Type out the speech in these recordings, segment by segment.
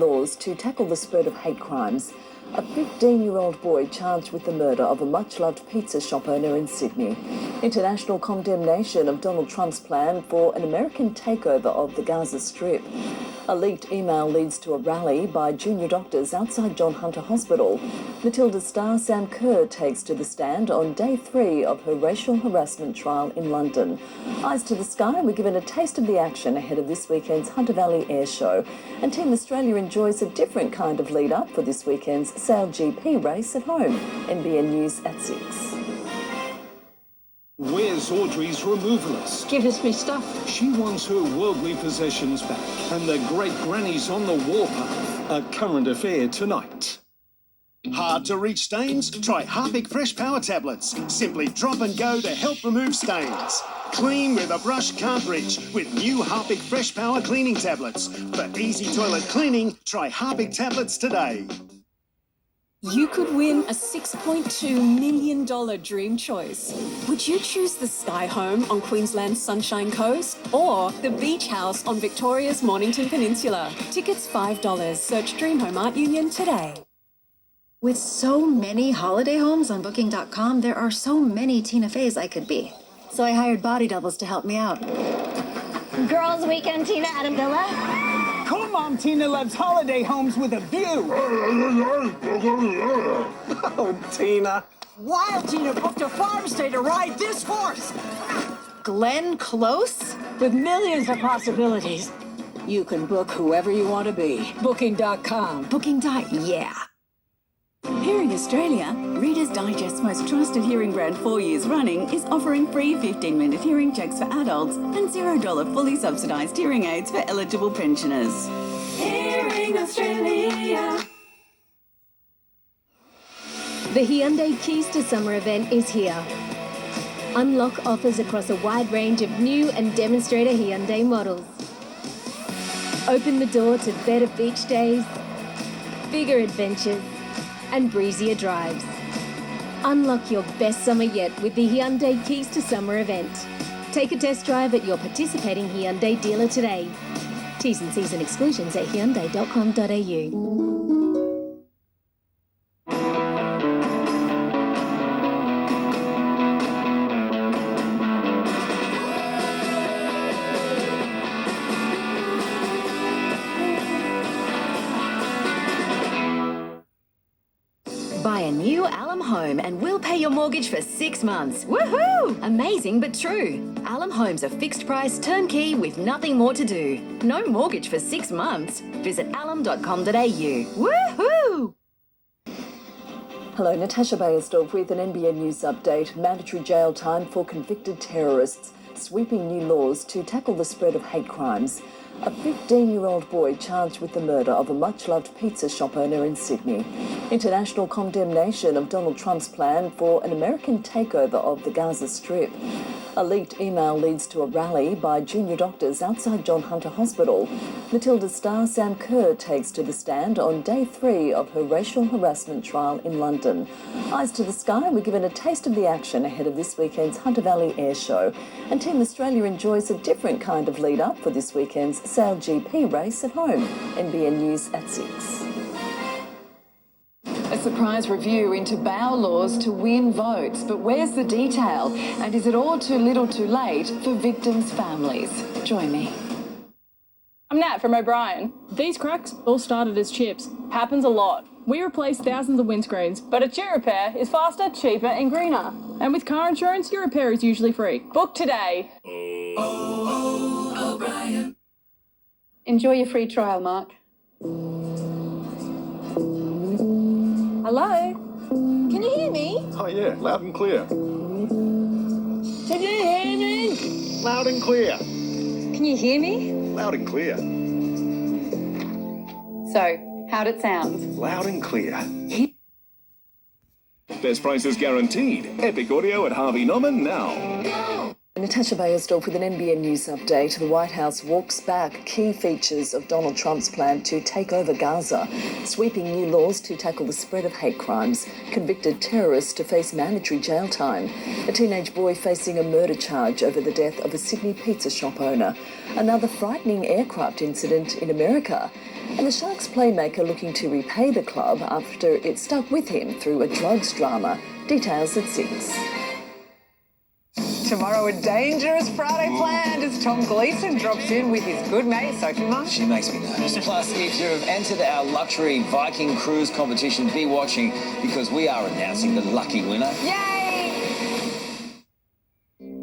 laws to tackle the spread of hate crimes. A 15-year-old boy charged with the murder of a much-loved pizza shop owner in Sydney. International condemnation of Donald Trump's plan for an American takeover of the Gaza Strip. A leaked email leads to a rally by junior doctors outside John Hunter Hospital. Matilda's star Sam Kerr takes to the stand on day 3 of her racial harassment trial in London. Eyes to the sky, we're given a taste of the action ahead of this weekend's Hunter Valley Air Show. And Team Australia enjoys a different kind of lead-up for this weekend's Sail GP race at home. NBN News at 6. Where's Audrey's removalist? Give us me stuff. She wants her worldly possessions back. And the great granny's on the warpath. A current affair tonight. Hard to reach stains? Try Harpic Fresh Power Tablets. Simply drop and go to help remove stains. Clean with a brush can't reach with new Harpic Fresh Power Cleaning Tablets. For easy toilet cleaning, try Harpic Tablets today. You could win a $6.2 million dream choice. Would you choose the Sky Home on Queensland's Sunshine Coast or the Beach House on Victoria's Mornington Peninsula? Tickets $5. Search Dream Home Art Union today. With so many holiday homes on Booking.com, there are so many Tina Feys I could be. So I hired body doubles to help me out. Girls' Weekend Tina at a villa. Cool Mom Tina loves holiday homes with a view. Oh, Tina. Wild Tina booked a farm stay to ride this horse. Glenn Close? With millions of possibilities, you can book whoever you want to be. Booking.com. Yeah. Here in Australia, Reader's Digest's most trusted hearing brand 4 years running is offering free 15-minute hearing checks for adults and $0 fully subsidised hearing aids for eligible pensioners. Hearing Australia. The Hyundai Keys to Summer event is here. Unlock offers across a wide range of new and demonstrator Hyundai models. Open the door to better beach days, bigger adventures, and breezier drives. Unlock your best summer yet with the Hyundai Keys to Summer event. Take a test drive at your participating Hyundai dealer today. T's and C's and exclusions at hyundai.com.au. Buy a new Alum home and we'll pay your mortgage for 6 months. Woohoo! Amazing but true. Alum homes are fixed price, turnkey with nothing more to do. No mortgage for 6 months. Visit alum.com.au. Woohoo! Hello, Natasha Beyersdorf with an NBN News update. Mandatory jail time for convicted terrorists. Sweeping new laws to tackle the spread of hate crimes. A 15-year-old boy charged with the murder of a much-loved pizza shop owner in Sydney. International condemnation of Donald Trump's plan for an American takeover of the Gaza Strip. A leaked email leads to a rally by junior doctors outside John Hunter Hospital. Matilda's star Sam Kerr takes to the stand on day 3 of her racial harassment trial in London. Eyes to the sky, we're given a taste of the action ahead of this weekend's Hunter Valley Air Show. And Team Australia enjoys a different kind of lead-up for this weekend's Sail GP race at home. NBN News at 6. A surprise review into bail laws to win votes. But where's the detail? And is it all too little too late for victims' families? Join me. I'm Nat from O'Brien. These cracks all started as chips. Happens a lot. We replace thousands of windscreens, but a chip repair is faster, cheaper and greener. And with car insurance, your repair is usually free. Book today. O'Brien. Enjoy your free trial, Mark. Hello? Can you hear me? Oh yeah, loud and clear. Can you hear me? Loud and clear. Can you hear me? Loud and clear. So, how'd it sound? Loud and clear. Best prices guaranteed. Epic Audio at Harvey Norman now. Natasha Beyersdorf with an NBN News update. The White House walks back key features of Donald Trump's plan to take over Gaza, sweeping new laws to tackle the spread of hate crimes, convicted terrorists to face mandatory jail time, a teenage boy facing a murder charge over the death of a Sydney pizza shop owner, another frightening aircraft incident in America, And the Sharks playmaker looking to repay the club after it stuck with him through a drugs drama. Details at 6. Tomorrow, a dangerous Friday planned as Tom Gleeson drops in with his good mate, Sophie Scanlon. She makes me nervous. Plus, if you have entered our luxury Viking cruise competition, be watching because we are announcing the lucky winner. Yay!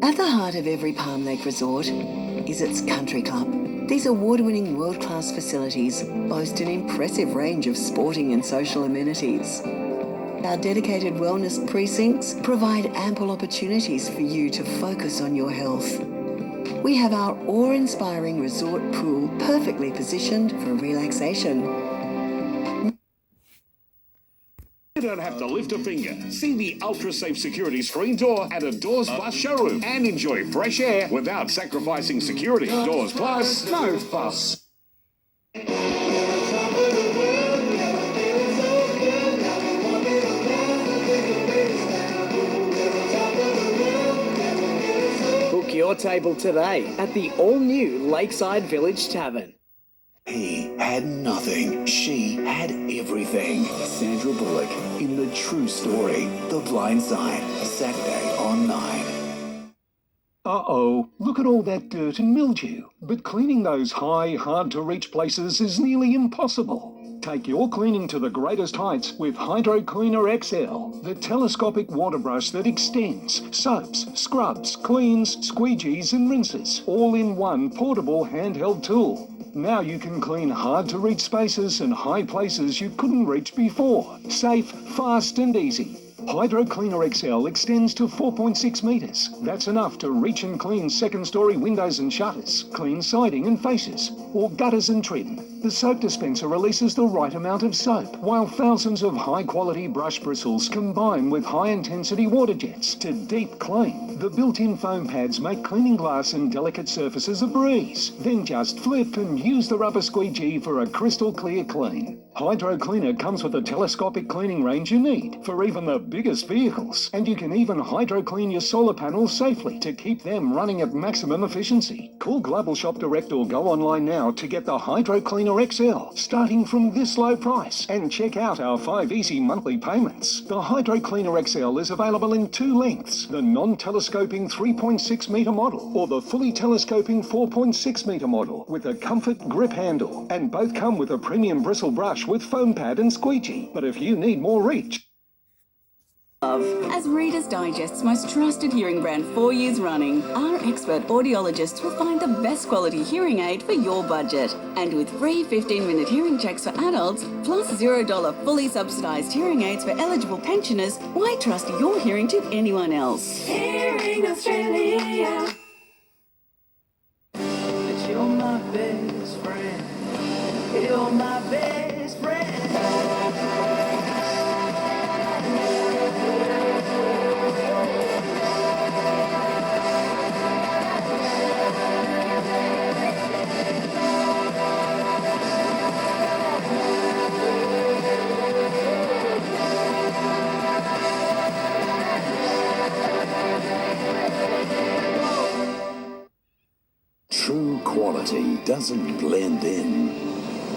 At the heart of every Palm Lake resort is its country club. These award-winning world-class facilities boast an impressive range of sporting and social amenities. Our dedicated wellness precincts provide ample opportunities for you to focus on your health. We have our awe-inspiring resort pool perfectly positioned for relaxation. You don't have to lift a finger. See the ultra-safe security screen door at a Doors Plus showroom and enjoy fresh air without sacrificing security. Doors Plus, no fuss. Book your table today at the all-new Lakeside Village Tavern. He had nothing. She had everything. Sandra Bullock in The True Story, The Blind Side, Saturday on 9. Uh-oh, look at all that dirt and mildew. But cleaning those high, hard-to-reach places is nearly impossible. Take your cleaning to the greatest heights with Hydro Cleaner XL, the telescopic water brush that extends, soaps, scrubs, cleans, squeegees and rinses, all in one portable handheld tool. Now you can clean hard-to-reach spaces and high places you couldn't reach before. Safe, fast and easy. Hydro Cleaner XL extends to 4.6 metres. That's enough to reach and clean second-storey windows and shutters, clean siding and fascias, or gutters and trim. The soap dispenser releases the right amount of soap, while thousands of high-quality brush bristles combine with high-intensity water jets to deep clean. The built-in foam pads make cleaning glass and delicate surfaces a breeze. Then just flip and use the rubber squeegee for a crystal-clear clean. Hydro Cleaner comes with the telescopic cleaning range you need for even the biggest vehicles, and you can even hydro clean your solar panels safely to keep them running at maximum efficiency. Call Global Shop Direct or go online now to get the Hydro Cleaner XL, starting from this low price, and check out our 5 easy monthly payments. The Hydro Cleaner XL is available in 2 lengths, the non-telescoping 3.6 metre model or the fully telescoping 4.6 metre model with a comfort grip handle, and both come with a premium bristle brush with foam pad and squeegee. But if you need more reach, As Reader's Digest's most trusted hearing brand 4 years running, our expert audiologists will find the best quality hearing aid for your budget. And with free 15-minute hearing checks for adults, plus $0 fully subsidised hearing aids for eligible pensioners, why trust your hearing to anyone else? Hearing Australia. That you're my best friend. You're my best friend. True quality doesn't blend in.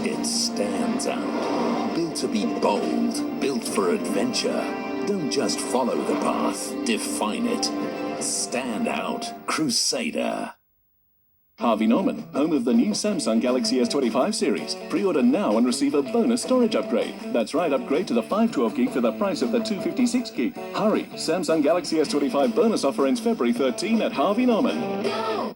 It stands out. Built to be bold, built for adventure. Don't just follow the path, define it. Stand out. Crusader. Harvey Norman, home of the new Samsung Galaxy S25 series. Pre-order now and receive a bonus storage upgrade. That's right, upgrade to the 512 gig for the price of the 256 gig. Hurry, Samsung Galaxy S25 bonus offer ends February 13 at Harvey Norman.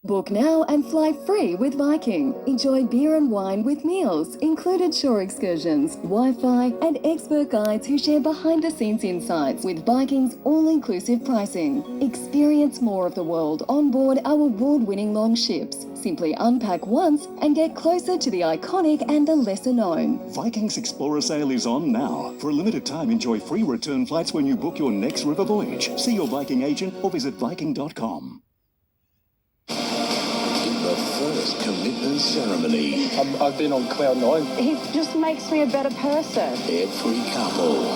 Book now and fly free with Viking. Enjoy beer and wine with meals, included shore excursions, Wi-Fi and expert guides who share behind-the-scenes insights with Viking's all-inclusive pricing. Experience more of the world on board our award-winning long ships. Simply unpack once and get closer to the iconic and the lesser-known. Viking's Explorer sale is on now. For a limited time, enjoy free return flights when you book your next river voyage. See your Viking agent or visit Viking.com. The first commitment ceremony. I've been on cloud 9. He just makes me a better person. Every couple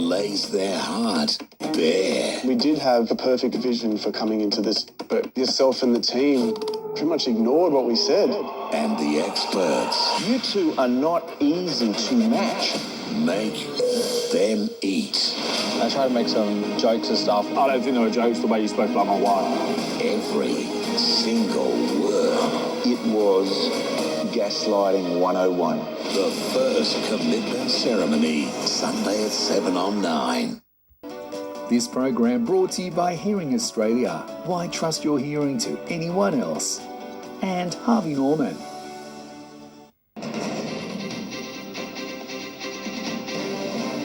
lays their heart bare. We did have a perfect vision for coming into this, but yourself and the team pretty much ignored what we said. And the experts. You two are not easy to match. Make them eat. I tried to make some jokes and stuff. I don't think they were jokes the way you spoke about my wife. Every single word. It was gaslighting 101. The first commitment ceremony, Sunday at 7 on 9. This program brought to you by Hearing Australia. Why trust your hearing to anyone else? And Harvey Norman.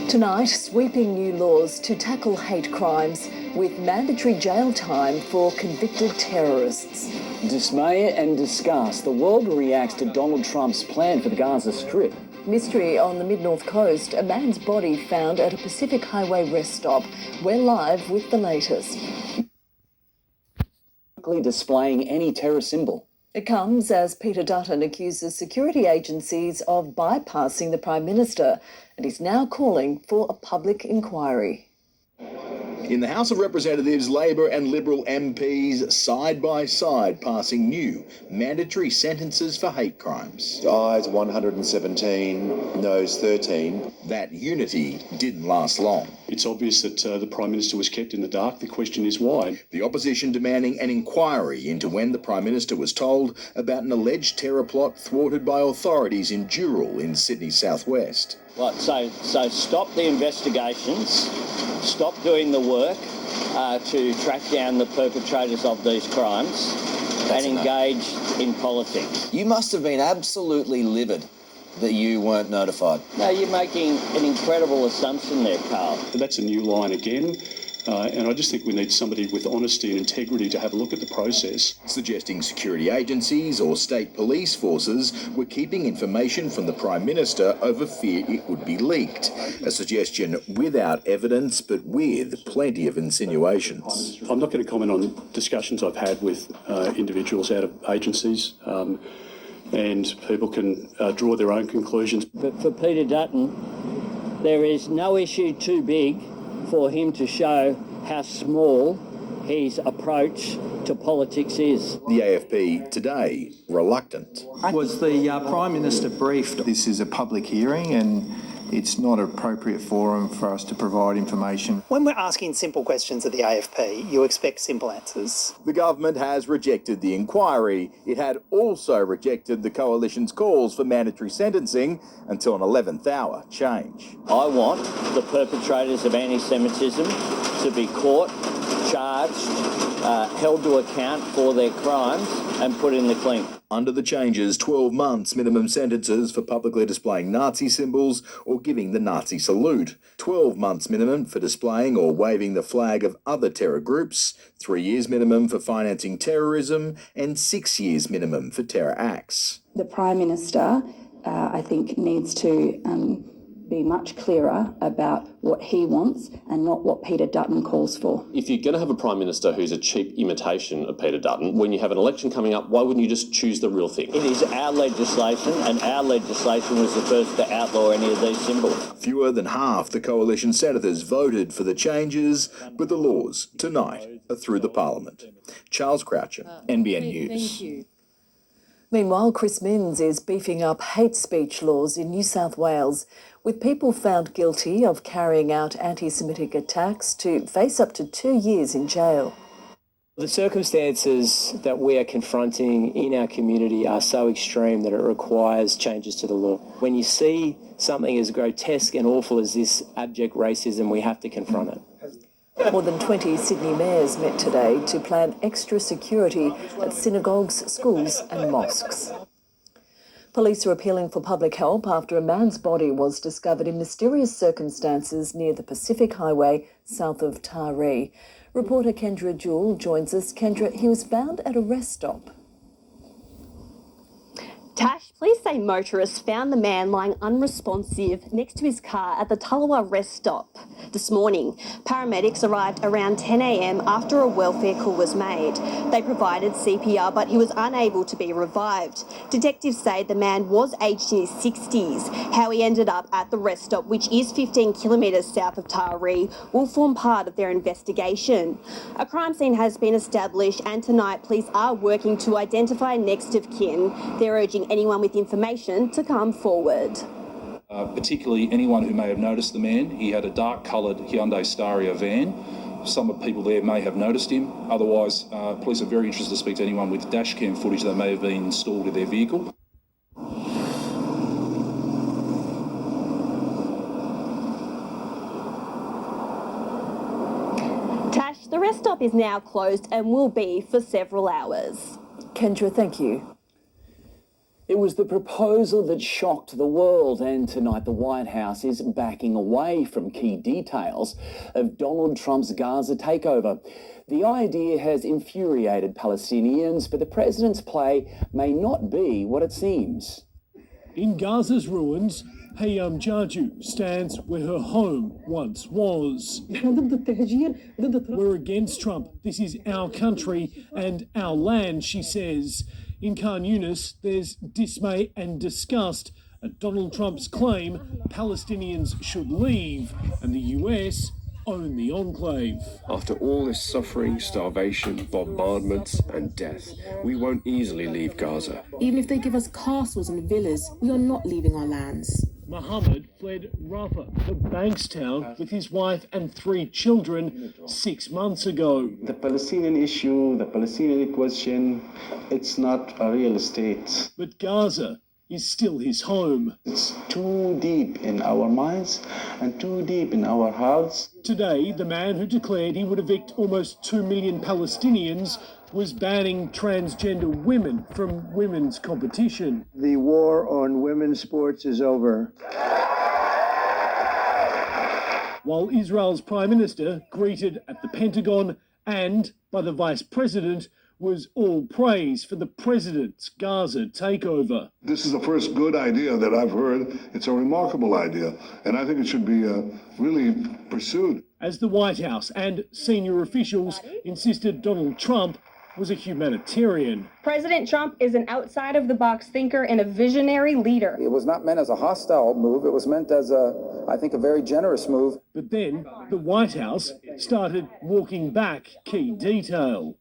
Tonight, sweeping new laws to tackle hate crimes with mandatory jail time for convicted terrorists. Dismay and disgust. The world reacts to Donald Trump's plan for the Gaza Strip. Mystery on the mid-north coast, a man's body found at a Pacific Highway rest stop. We're live with the latest. Displaying any terror symbol. It comes as Peter Dutton accuses security agencies of bypassing the Prime Minister and is now calling for a public inquiry. In the House of Representatives, Labor and Liberal MPs side by side passing new mandatory sentences for hate crimes. Ayes 117, noes 13. That unity didn't last long. It's obvious that the Prime Minister was kept in the dark. The question is why. The opposition demanding an inquiry into when the Prime Minister was told about an alleged terror plot thwarted by authorities in Dural in Sydney's southwest. Right, so stop the investigations, stop doing the work to track down the perpetrators of these crimes and engage in politics. You must have been absolutely livid that you weren't notified. No, you're making an incredible assumption there, Carl. That's a new line again. And I just think we need somebody with honesty and integrity to have a look at the process. Suggesting security agencies or state police forces were keeping information from the Prime Minister over fear it would be leaked. A suggestion without evidence, but with plenty of insinuations. I'm not going to comment on discussions I've had with individuals out of agencies, and people can draw their own conclusions. But for Peter Dutton, there is no issue too big for him to show how small his approach to politics is. The AFP today reluctant. Was the Prime Minister briefed? This is a public hearing and it's not an appropriate forum for us to provide information. When we're asking simple questions at the AFP, you expect simple answers. The government has rejected the inquiry. It had also rejected the coalition's calls for mandatory sentencing until an 11th hour change. I want the perpetrators of anti-Semitism to be caught, charged, held to account for their crimes and put in the clink. Under the changes, 12 months minimum sentences for publicly displaying Nazi symbols or giving the Nazi salute. 12 months minimum for displaying or waving the flag of other terror groups. 3 years minimum for financing terrorism and 6 years minimum for terror acts. The Prime Minister, I think, needs to be much clearer about what he wants and not what Peter Dutton calls for. If you're going to have a Prime Minister who's a cheap imitation of Peter Dutton, when you have an election coming up, why wouldn't you just choose the real thing? It is our legislation, and our legislation was the first to outlaw any of these symbols. Fewer than half the coalition senators voted for the changes, but the laws tonight are through the Parliament. Charles Croucher, NBN News. Thank you. Meanwhile, Chris Minns is beefing up hate speech laws in New South Wales, with people found guilty of carrying out anti-Semitic attacks to face up to 2 years in jail. The circumstances that we are confronting in our community are so extreme that it requires changes to the law. When you see something as grotesque and awful as this abject racism, we have to confront it. More than 20 Sydney mayors met today to plan extra security at synagogues, schools and mosques. Police are appealing for public help after a man's body was discovered in mysterious circumstances near the Pacific Highway south of Taree. Reporter Kendra Jewell joins us. Kendra, he was found at a rest stop. Tash, police say motorists found the man lying unresponsive next to his car at the Tullowa rest stop this morning. Paramedics arrived around 10 a.m. after a welfare call was made. They provided CPR, but he was unable to be revived. Detectives say the man was aged in his 60s. How he ended up at the rest stop, which is 15 kilometres south of Taree, will form part of their investigation. A crime scene has been established, and tonight police are working to identify next of kin. They're urging anyone with information to come forward. Particularly anyone who may have noticed the man. He had a dark-coloured Hyundai Staria van. Some of the people there may have noticed him. Otherwise, police are very interested to speak to anyone with dashcam footage that may have been installed in their vehicle. Tash, the rest stop is now closed and will be for several hours. Kendra, thank you. It was the proposal that shocked the world, and tonight the White House is backing away from key details of Donald Trump's Gaza takeover. The idea has infuriated Palestinians, but the president's play may not be what it seems. In Gaza's ruins, Hayam Jaju stands where her home once was. We're against Trump. This is our country and our land, she says. In Khan Yunis, there's dismay and disgust at Donald Trump's claim Palestinians should leave and the US own the enclave. After all this suffering, starvation, bombardments and death, we won't easily leave Gaza. Even if they give us castles and villas, we are not leaving our lands. Mohammed fled Rafah, the Bankstown, with his wife and 3 children 6 months ago. The Palestinian issue, the Palestinian question, it's not a real state. But Gaza is still his home. It's too deep in our minds and too deep in our hearts. Today, the man who declared he would evict almost 2 million Palestinians was banning transgender women from women's competition. The war on women's sports is over. While Israel's Prime Minister, greeted at the Pentagon and by the Vice President, was all praise for the President's Gaza takeover. This is the first good idea that I've heard. It's a remarkable idea, and I think it should be really pursued. As the White House and senior officials insisted Donald Trump was a humanitarian. President Trump is an outside-of-the-box thinker and a visionary leader. It was not meant as a hostile move. It was meant as I think, a very generous move. But then the White House started walking back key detail.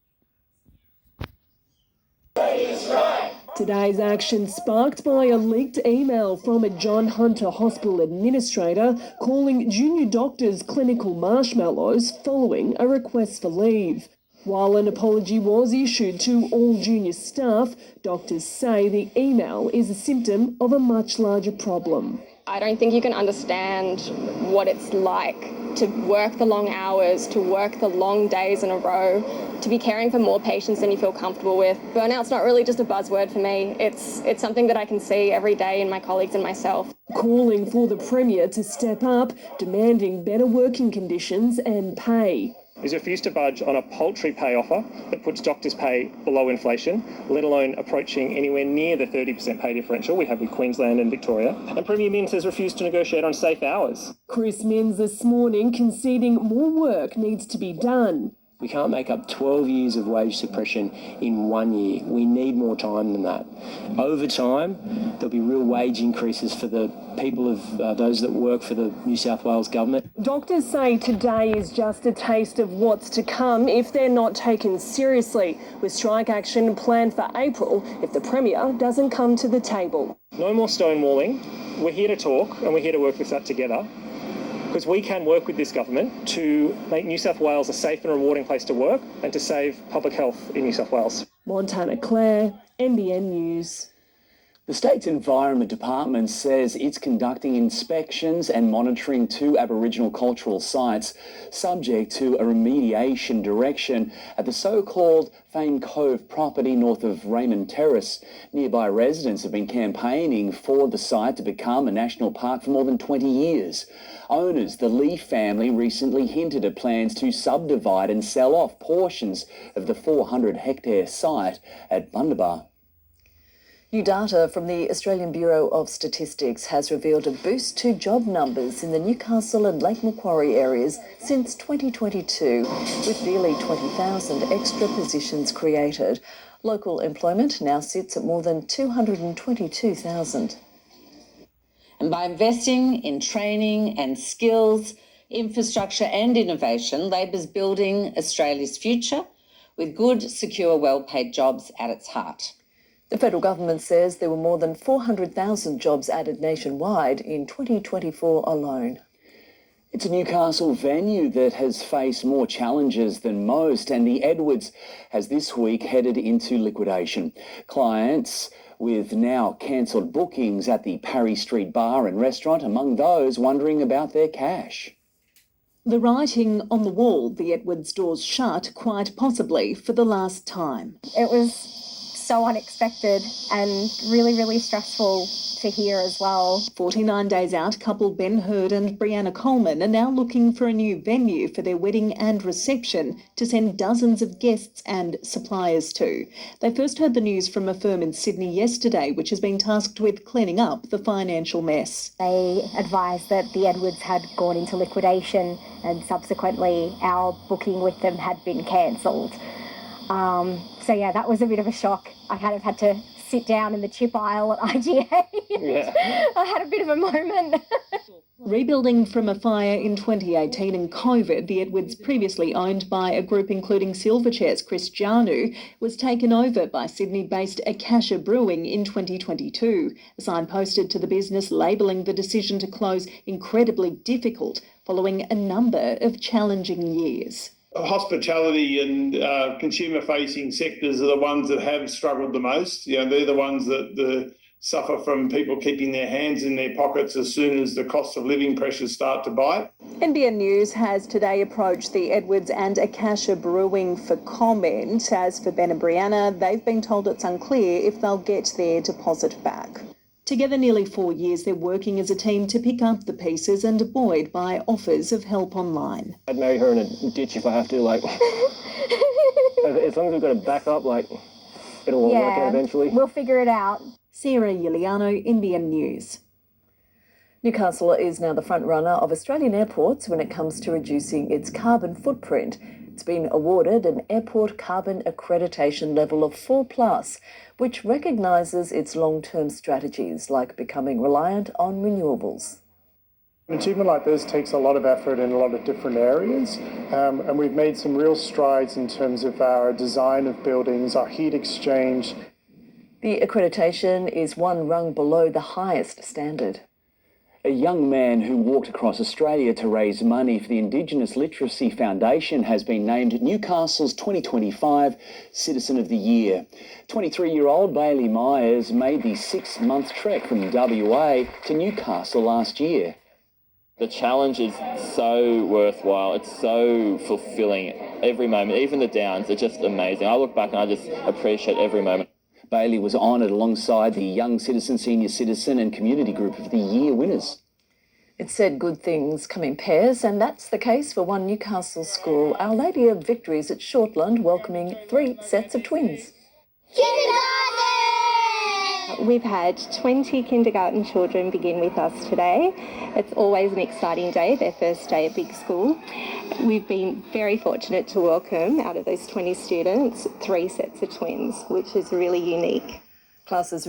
Today's action sparked by a leaked email from a John Hunter Hospital administrator calling junior doctors clinical marshmallows following a request for leave. While an apology was issued to all junior staff, doctors say the email is a symptom of a much larger problem. I don't think you can understand what it's like to work the long hours, to work the long days in a row, to be caring for more patients than you feel comfortable with. Burnout's not really just a buzzword for me. It's something that I can see every day in my colleagues and myself. Calling for the Premier to step up, demanding better working conditions and pay. He's refused to budge on a paltry pay offer that puts doctors' pay below inflation, let alone approaching anywhere near the 30% pay differential we have with Queensland and Victoria. And Premier Minns has refused to negotiate on safe hours. Chris Minns this morning conceding more work needs to be done. We can't make up 12 years of wage suppression in 1 year. We need more time than that. Over time, there'll be real wage increases for the people of those that work for the New South Wales government. Doctors say today is just a taste of what's to come if they're not taken seriously, with strike action planned for April if the Premier doesn't come to the table. No more stonewalling. We're here to talk and we're here to work this out together, because we can work with this government to make New South Wales a safe and rewarding place to work and to save public health in New South Wales. Montana Clare, NBN News. The state's Environment Department says it's conducting inspections and monitoring 2 Aboriginal cultural sites subject to a remediation direction at the so-called Fame Cove property north of Raymond Terrace. Nearby residents have been campaigning for the site to become a national park for more than 20 years. Owners, the Lee family, recently hinted at plans to subdivide and sell off portions of the 400-hectare site at Bundabar. New data from the Australian Bureau of Statistics has revealed a boost to job numbers in the Newcastle and Lake Macquarie areas since 2022, with nearly 20,000 extra positions created. Local employment now sits at more than 222,000. And by investing in training and skills, infrastructure and innovation, Labor's building Australia's future with good, secure, well-paid jobs at its heart. The federal government says there were more than 400,000 jobs added nationwide in 2024 alone. It's a Newcastle venue that has faced more challenges than most, and the Edwards has this week headed into liquidation. Clients with now cancelled bookings at the Parry Street Bar and Restaurant among those wondering about their cash. The writing on the wall, the Edwards doors shut, quite possibly for the last time. It was so unexpected and really, really stressful to hear as well. 49 days out, couple Ben Hurd and Brianna Coleman are now looking for a new venue for their wedding and reception to send dozens of guests and suppliers to. They first heard the news from a firm in Sydney yesterday, which has been tasked with cleaning up the financial mess. They advised that the Edwards had gone into liquidation and subsequently our booking with them had been cancelled. So yeah, that was a bit of a shock. I kind of had to sit down in the chip aisle at IGA. I had a bit of a moment. Rebuilding from a fire in 2018 and COVID, the Edwards, previously owned by a group including Silverchair's Chris Janu, was taken over by Sydney-based Akasha Brewing in 2022. A sign posted to the business labelling the decision to close incredibly difficult following a number of challenging years. Hospitality and consumer-facing sectors are the ones that have struggled the most. You know, they're the ones that suffer from people keeping their hands in their pockets as soon as the cost of living pressures start to bite. NBN News has today approached the Edwards and Akasha Brewing for comment. As for Ben and Brianna, they've been told it's unclear if they'll get their deposit back. Together nearly 4 years, they're working as a team to pick up the pieces and buoyed by offers of help online. I'd marry her in a ditch if I have to, like, as long as we've got a backup, like, it'll all work out eventually. We'll figure it out. Sarah Iuliano, NBN News. Newcastle is now the front runner of Australian airports when it comes to reducing its carbon footprint. It's been awarded an airport carbon accreditation level of 4+, which recognises its long-term strategies, like becoming reliant on renewables. An achievement like this takes a lot of effort in a lot of different areas, and we've made some real strides in terms of our design of buildings, our heat exchange. The accreditation is one rung below the highest standard. A young man who walked across Australia to raise money for the Indigenous Literacy Foundation has been named Newcastle's 2025 Citizen of the Year. 23-year-old Bailey Myers made the 6-month trek from WA to Newcastle last year. The challenge is so worthwhile. It's so fulfilling. Every moment, even the downs, are just amazing. I look back and I just appreciate every moment. Bailey was honoured alongside the Young Citizen, Senior Citizen and Community Group of the Year winners. It said good things come in pairs, and that's the case for one Newcastle school, Our Lady of Victories at Shortland, welcoming 3 sets of twins. We've had 20 kindergarten children begin with us today. It's always an exciting day, their first day at big school. We've been very fortunate to welcome, out of those 20 students, 3 sets of twins, which is really unique. Classes.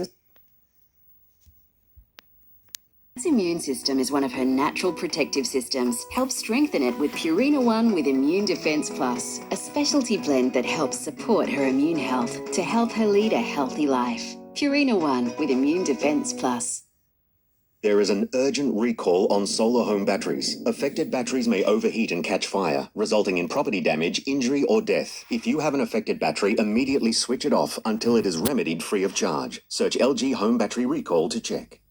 His immune system is one of her natural protective systems. Help strengthen it with Purina One with Immune Defence Plus, a specialty blend that helps support her immune health to help her lead a healthy life. Purina One with Immune Defence Plus. There is an urgent recall on solar home batteries. Affected batteries may overheat and catch fire, resulting in property damage, injury or death. If you have an affected battery, immediately switch it off until it is remedied free of charge. Search LG Home Battery Recall to check.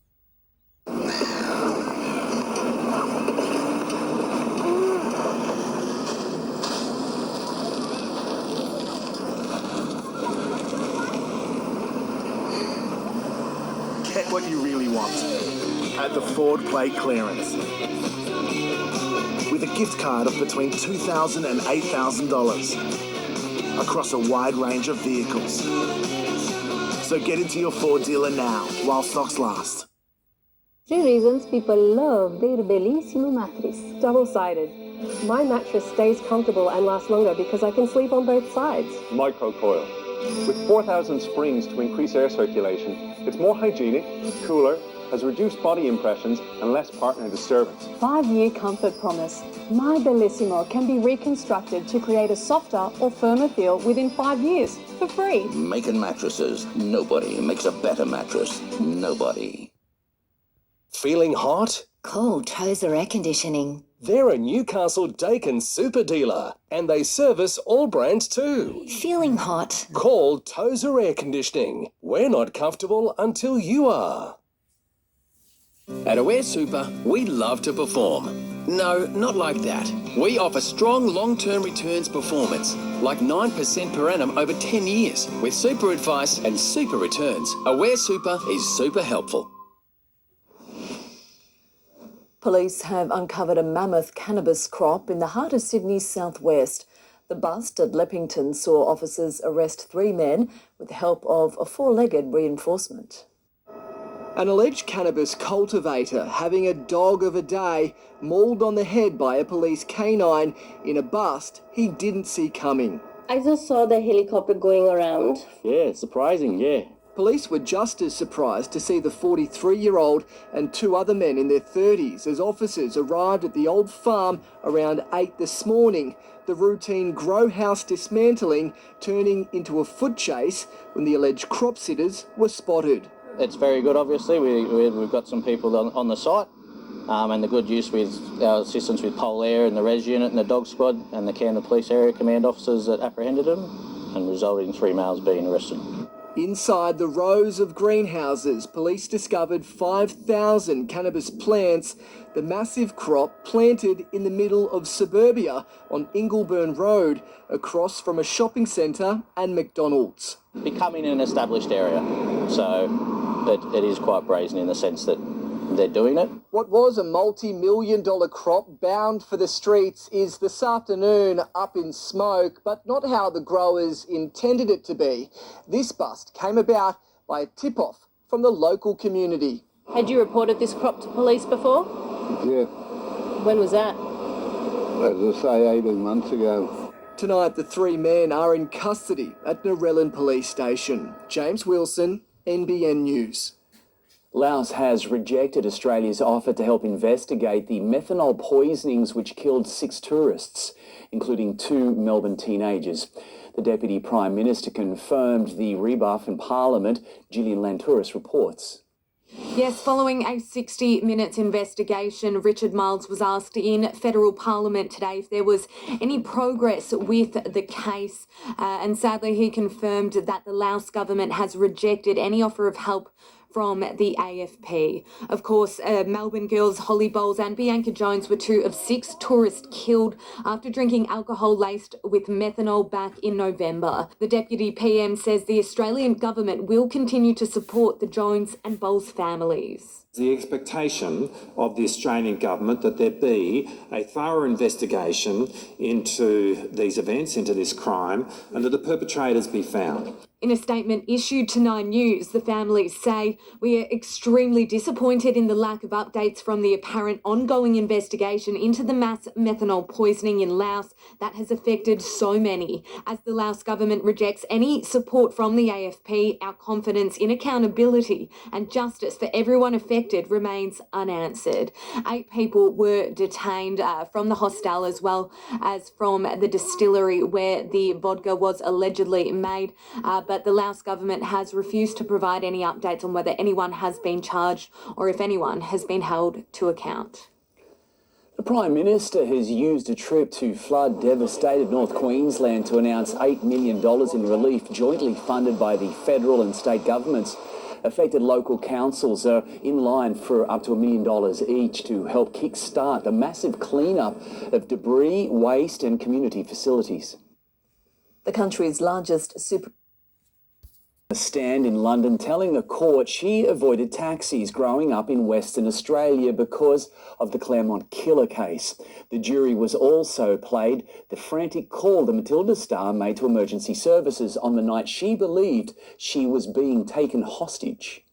Get what you really want at the Ford Play Clearance. With a gift card of between $2,000 and $8,000 across a wide range of vehicles. So get into your Ford dealer now, while stocks last. 3 reasons people love their bellissimo mattress. Double-sided. My mattress stays comfortable and lasts longer because I can sleep on both sides. Microcoil. With 4,000 springs to increase air circulation, it's more hygienic, cooler, has reduced body impressions and less partner disturbance. 5-year comfort promise. My Bellissimo can be reconstructed to create a softer or firmer feel within 5 years for free. Making mattresses. Nobody makes a better mattress. Nobody. Feeling hot? Call Tozer Air Conditioning. They're a Newcastle Dakin super dealer, and they service all brands too. Feeling hot? Call Tozer Air Conditioning. We're not comfortable until you are. At Aware Super, we love to perform. No, not like that. We offer strong long-term returns performance, like 9% per annum over 10 years, with super advice and super returns. Aware Super is super helpful. Police have uncovered a mammoth cannabis crop in the heart of Sydney's southwest. The bust at Leppington saw officers arrest 3 men with the help of a 4-legged reinforcement. An alleged cannabis cultivator having a dog of a day mauled on the head by a police canine in a bust he didn't see coming. I just saw the helicopter going around. Yeah, surprising, yeah. Police were just as surprised to see the 43-year-old and 2 other men in their 30s as officers arrived at the old farm around 8 this morning. The routine grow house dismantling turning into a foot chase when the alleged crop sitters were spotted. It's very good, obviously. We've got some people on the site, and the good use with our assistance with Pole Air and the Res Unit and the Dog Squad and the Camden Police Area Command officers that apprehended them, and resulted in 3 males being arrested. Inside the rows of greenhouses, police discovered 5,000 cannabis plants, the massive crop planted in the middle of suburbia on Ingleburn Road, across from a shopping centre and McDonald's. Becoming an established area, so it is quite brazen in the sense that they're doing it. What was a multi-million-dollar crop bound for the streets is this afternoon up in smoke, but not how the growers intended it to be. This bust came about by a tip-off from the local community. Had you reported this crop to police before? Yeah. When was that? As I say, 18 months ago. Tonight, the 3 men are in custody at Narellan Police Station. James Wilson, NBN News. Laos has rejected Australia's offer to help investigate the methanol poisonings which killed 6 tourists, including 2 Melbourne teenagers. The Deputy Prime Minister confirmed the rebuff in Parliament. Gillian Lantouris reports. Yes, following a 60 minutes investigation, Richard Miles was asked in federal parliament today if there was any progress with the case. And sadly, he confirmed that the Laos government has rejected any offer of help from the AFP. Of course, Melbourne girls Holly Bowles and Bianca Jones were 2 of 6 tourists killed after drinking alcohol laced with methanol back in November. The Deputy PM says the Australian government will continue to support the Jones and Bowles families. The expectation of the Australian government that there be a thorough investigation into these events, into this crime, and that the perpetrators be found. In a statement issued to 9 News, the families say, "We are extremely disappointed in the lack of updates from the apparent ongoing investigation into the mass methanol poisoning in Laos that has affected so many. As the Laos government rejects any support from the AFP, our confidence in accountability and justice for everyone affected remains unanswered." 8 people were detained from the hostel as well as from the distillery where the vodka was allegedly made. But the Laos government has refused to provide any updates on whether anyone has been charged or if anyone has been held to account. The Prime Minister has used a trip to flood-devastated North Queensland to announce $8 million in relief jointly funded by the federal and state governments. Affected local councils are in line for up to $1 million each to help kick-start the massive clean-up of debris, waste and community facilities. The country's largest stand in London telling the court she avoided taxis growing up in Western Australia because of the Claremont killer case. The jury was also played the frantic call the Matilda star made to emergency services on the night she believed she was being taken hostage.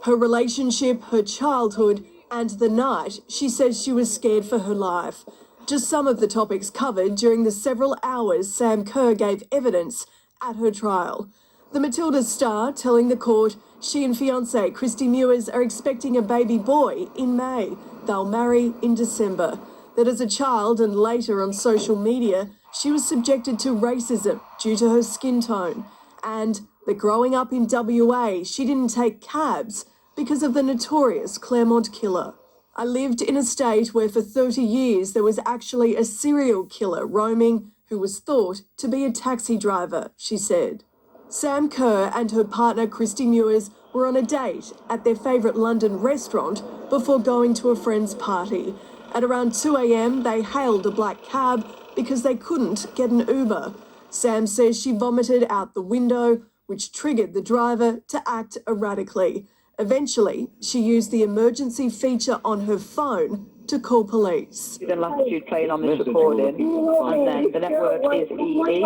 Her relationship, her childhood, and the night she says she was scared for her life. Just some of the topics covered during the several hours Sam Kerr gave evidence at her trial. The Matilda star telling the court she and fiancé Christy Mewers are expecting a baby boy in May. They'll marry in December. That as a child and later on social media, she was subjected to racism due to her skin tone. And that growing up in WA, she didn't take cabs because of the notorious Claremont killer. I lived in a state where for 30 years there was actually a serial killer roaming who was thought to be a taxi driver, she said. Sam Kerr and her partner Christy Mewers were on a date at their favourite London restaurant before going to a friend's party. At around 2 a.m, they hailed a black cab because they couldn't get an Uber. Sam says she vomited out the window, which triggered the driver to act erratically. Eventually, she used the emergency feature on her phone to call police. The latitude playing on this recording, and then the network is EE.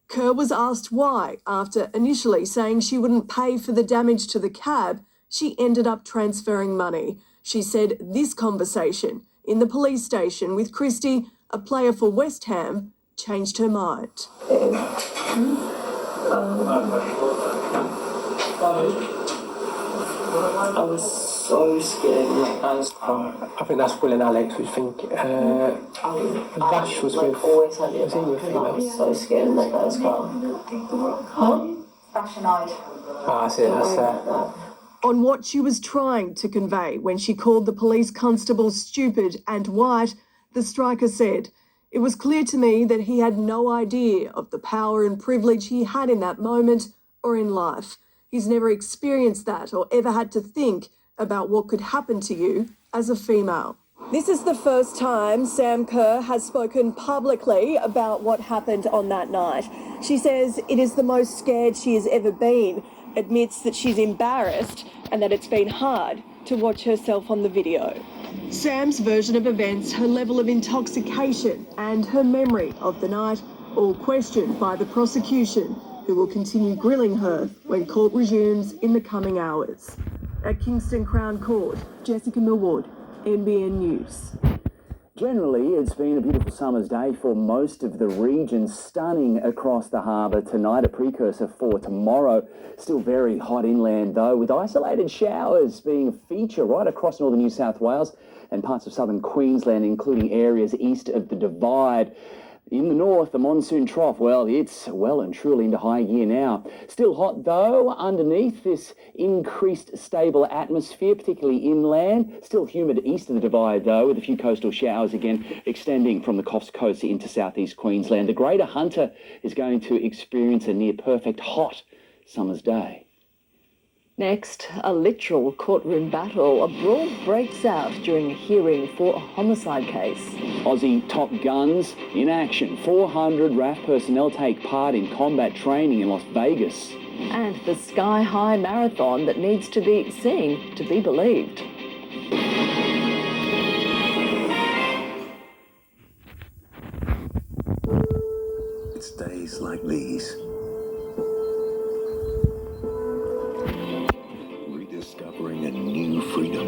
Kerr was asked why, after initially saying she wouldn't pay for the damage to the cab, she ended up transferring money. She said this conversation in the police station with Christy, a player for West Ham, changed her mind. I was so scared in that guy's car. I think that's Will and Alex, which think Vash was with. Always had it. Was he with female? I was so scared in that guy's car. Huh? That's it, that's On what she was trying to convey when she called the police constable stupid and white, the striker said, "It was clear to me that he had no idea of the power and privilege he had in that moment or in life. He's never experienced that or ever had to think about what could happen to you as a female." This is the first time Sam Kerr has spoken publicly about what happened on that night. She says it is the most scared she has ever been, admits that she's embarrassed and that it's been hard to watch herself on the video. Sam's version of events, her level of intoxication and her memory of the night, all questioned by the prosecution, who will continue grilling her when court resumes in the coming hours. At Kingston Crown Court, Jessica Millward, NBN News. Generally, it's been a beautiful summer's day for most of the region. Stunning across the harbour tonight, a precursor for tomorrow. Still very hot inland though, with isolated showers being a feature right across northern New South Wales and parts of southern Queensland, including areas east of the Divide. In the north, the monsoon trough, well, it's well and truly into high gear now. Still hot, though, underneath this increased stable atmosphere, particularly inland. Still humid east of the Divide, though, with a few coastal showers again extending from the Coffs Coast into southeast Queensland. The Greater Hunter is going to experience a near-perfect hot summer's day. Next, a literal courtroom battle. A brawl breaks out during a hearing for a homicide case. Aussie Top Guns in action. 400 RAF personnel take part in combat training in Las Vegas. And the Sky High Marathon that needs to be seen to be believed. It's days like these. Rediscovering a new freedom.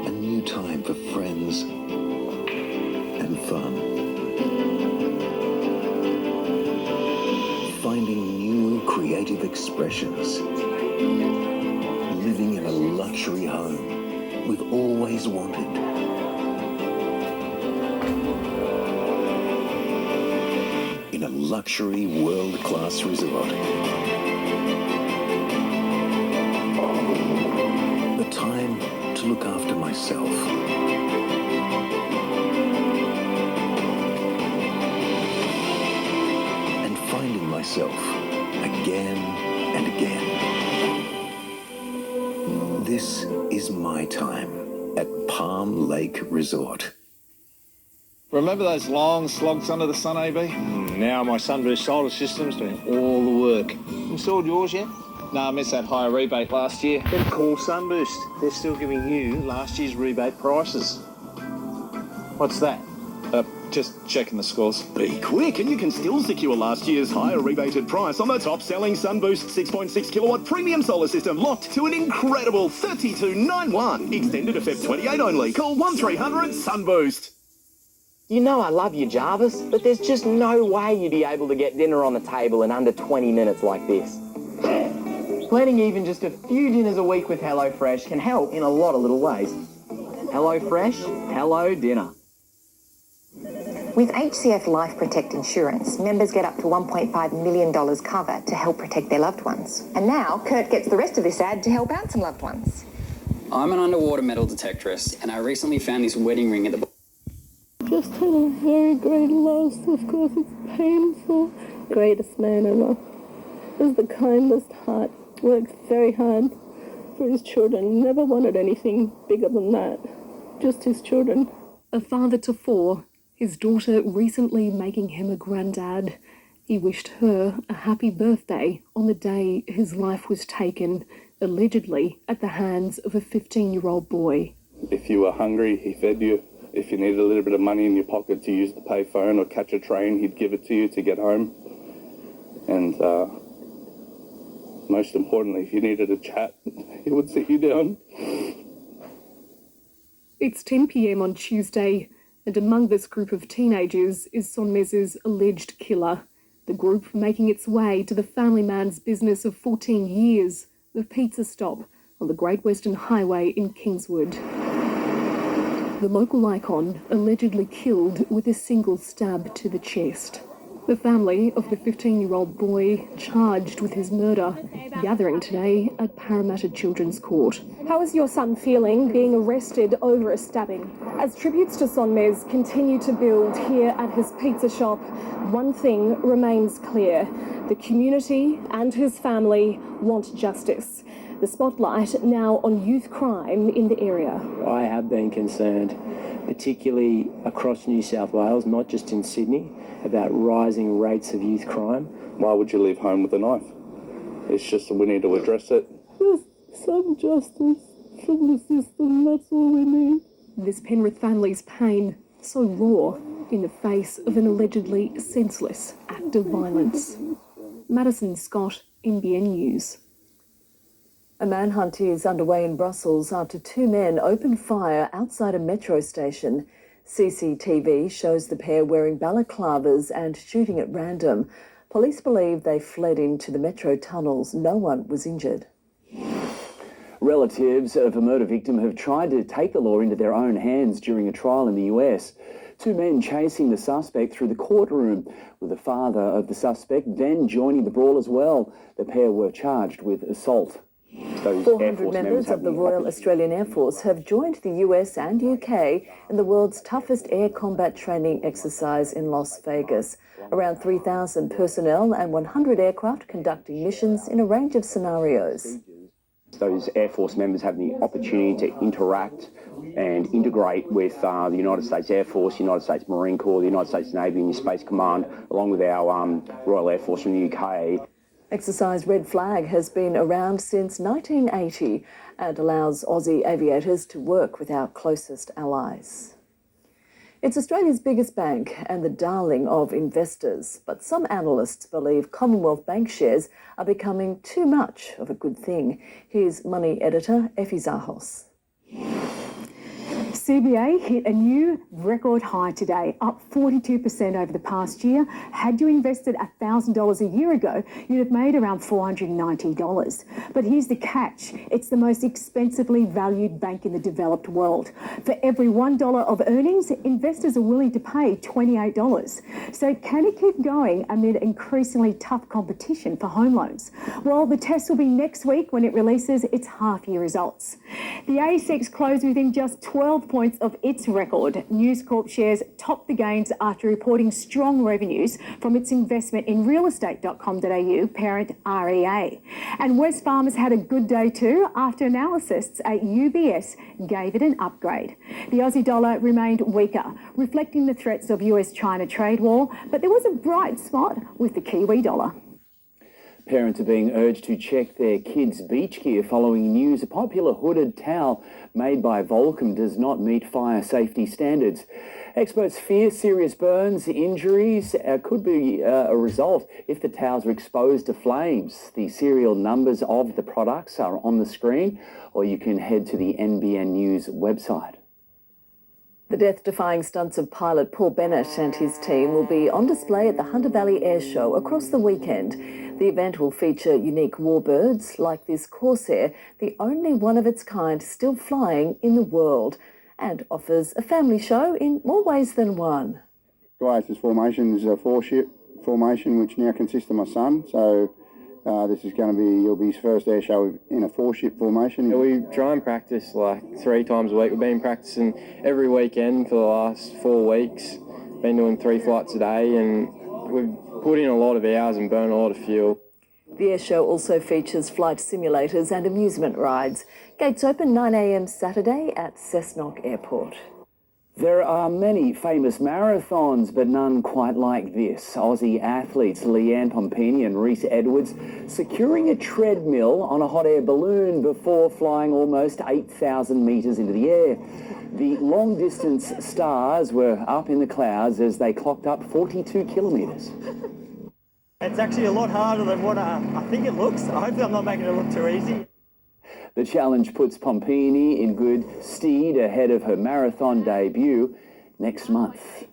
A new time for friends and fun. Finding new creative expressions. Living in a luxury home we've always wanted. In a luxury world-class resort. The time to look after myself. And finding myself again and again. This is my time at Palm Lake Resort. Remember those long slogs under the sun, AB? And now my Sunburst solar system's doing all the work. Installed yours yet? No, I missed that higher rebate last year. Then call Sunburst. They're still giving you last year's rebate prices. What's that? Just checking the scores. Be quick and you can still secure last year's higher rebated price on the top-selling Sunboost 6.6 kilowatt premium solar system, locked to an incredible $32.91. Extended to Feb 28 only. Call 1300 Sunboost. You know I love you, Jarvis, but there's just no way you'd be able to get dinner on the table in under 20 minutes like this. Planning even just a few dinners a week with HelloFresh can help in a lot of little ways. HelloFresh, hello dinner. With HCF Life Protect Insurance, members get up to $1.5 million cover to help protect their loved ones. And now, Kurt gets the rest of this ad to help out some loved ones. I'm an underwater metal detectorist, and I recently found this wedding ring at the... Just had a very great loss. Of course, it's painful. Greatest man ever. Has the kindest heart. Worked very hard for his children. Never wanted anything bigger than that. Just his children. A father to 4, his daughter recently making him a granddad. He wished her a happy birthday on the day his life was taken, allegedly at the hands of a 15-year-old boy. If you were hungry, he fed you. If you needed a little bit of money in your pocket to use the payphone or catch a train, he'd give it to you to get home. And most importantly, if you needed a chat, he would sit you down. It's 10 p.m. on Tuesday, and among this group of teenagers is Sonmez's alleged killer. The group making its way to the family man's business of 14 years, the pizza stop on the Great Western Highway in Kingswood. The local icon allegedly killed with a single stab to the chest. The family of the 15-year-old boy charged with his murder gathering today at Parramatta Children's Court. How is your son feeling being arrested over a stabbing? As tributes to Sonmez continue to build here at his pizza shop, one thing remains clear. The community and his family want justice. The spotlight now on youth crime in the area. I have been concerned, particularly across New South Wales, not just in Sydney, about rising rates of youth crime. Why would you leave home with a knife? It's just we need to address it. Just some justice from the system, that's all we need. This Penrith family's pain so raw in the face of an allegedly senseless act of violence. Madison Scott, NBN News. A manhunt is underway in Brussels after 2 men opened fire outside a metro station. CCTV shows the pair wearing balaclavas and shooting at random. Police believe they fled into the metro tunnels. No one was injured. Relatives of a murder victim have tried to take the law into their own hands during a trial in the US. 2 men chasing the suspect through the courtroom, with the father of the suspect then joining the brawl as well. The pair were charged with assault. 400 members of the Royal Australian Air Force have joined the US and UK in the world's toughest air combat training exercise in Las Vegas. Around 3,000 personnel and 100 aircraft conducting missions in a range of scenarios. Those Air Force members have the opportunity to interact and integrate with the United States Air Force, United States Marine Corps, the United States Navy and the Space Command, along with our Royal Air Force from the UK. Exercise Red Flag has been around since 1980 and allows Aussie aviators to work with our closest allies. It's Australia's biggest bank and the darling of investors, but some analysts believe Commonwealth Bank shares are becoming too much of a good thing. Here's Money editor Effie Zahos. CBA hit a new record high today, up 42% over the past year. Had you invested $1,000 a year ago, you'd have made around $490. But here's the catch. It's the most expensively valued bank in the developed world. For every $1 of earnings, investors are willing to pay $28. So can it keep going amid increasingly tough competition for home loans? Well, the test will be next week when it releases its half-year results. The ASX closed within just 12 points points of its record. News Corp shares topped the gains after reporting strong revenues from its investment in realestate.com.au parent REA. And Wesfarmers had a good day too after analysts at UBS gave it an upgrade. The Aussie dollar remained weaker, reflecting the threats of US-China trade war, but there was a bright spot with the Kiwi dollar. Parents are being urged to check their kids' beach gear following news a popular hooded towel made by Volcom does not meet fire safety standards. Experts fear serious burns, injuries could be a result if the towels are exposed to flames. The serial numbers of the products are on the screen, or you can head to the NBN News website. The death-defying stunts of pilot Paul Bennett and his team will be on display at the Hunter Valley Air Show across the weekend. The event will feature unique warbirds like this Corsair, the only one of its kind still flying in the world, and offers a family show in more ways than one. Oasis formation is a four-ship formation which now consists of my son, so this is going to be, it'll be his first air show in a four-ship formation. We try and practice like 3 times a week. We've been practicing every weekend for the last 4 weeks. Been doing 3 flights a day, and we've put in a lot of hours and burned a lot of fuel. The air show also features flight simulators and amusement rides. Gates open 9 a.m. Saturday at Cessnock Airport. There are many famous marathons, but none quite like this. Aussie athletes Leanne Pompini and Reese Edwards securing a treadmill on a hot air balloon before flying almost 8,000 metres into the air. The long-distance stars were up in the clouds as they clocked up 42 kilometres. It's actually a lot harder than what I think it looks. Hopefully I'm not making it look too easy. The challenge puts Pompini in good stead ahead of her marathon debut next month.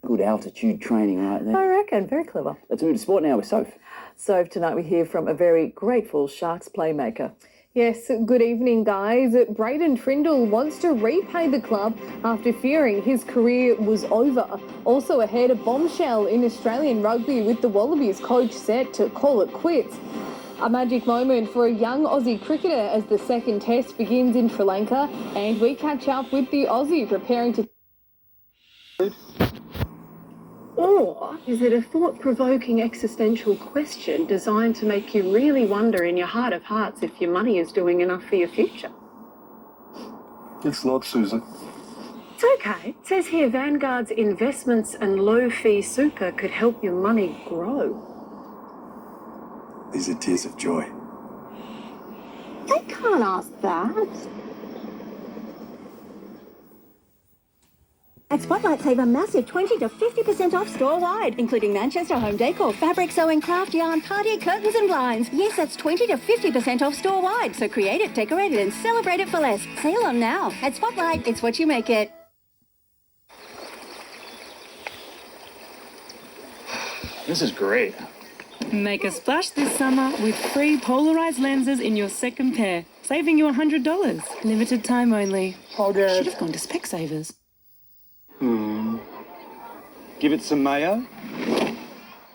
Good altitude training right there. I reckon, very clever. Let's move to sport now with Soph. So tonight we hear from a very grateful Sharks playmaker. Yes, good evening, guys. Braden Trindle wants to repay the club after fearing his career was over. Also ahead, a bombshell in Australian rugby with the Wallabies coach set to call it quits. A magic moment for a young Aussie cricketer as the second test begins in Sri Lanka, and we catch up with the Aussie preparing to... Or is it a thought-provoking existential question designed to make you really wonder in your heart of hearts if your money is doing enough for your future? It's not, Susan. It's okay. It says here Vanguard's investments and low-fee super could help your money grow. These are tears of joy. They can't ask that. At Spotlight, save a massive 20 to 50% off store-wide, including Manchester home decor, fabric, sewing, craft, yarn, party, curtains and blinds. Yes, that's 20 to 50% off store-wide. So create it, decorate it and celebrate it for less. Sale on now. At Spotlight, it's what you make it. This is great. Make a splash this summer with free polarised lenses in your second pair, saving you $100. Limited time only. Should have gone to Specsavers. Give it some mayo?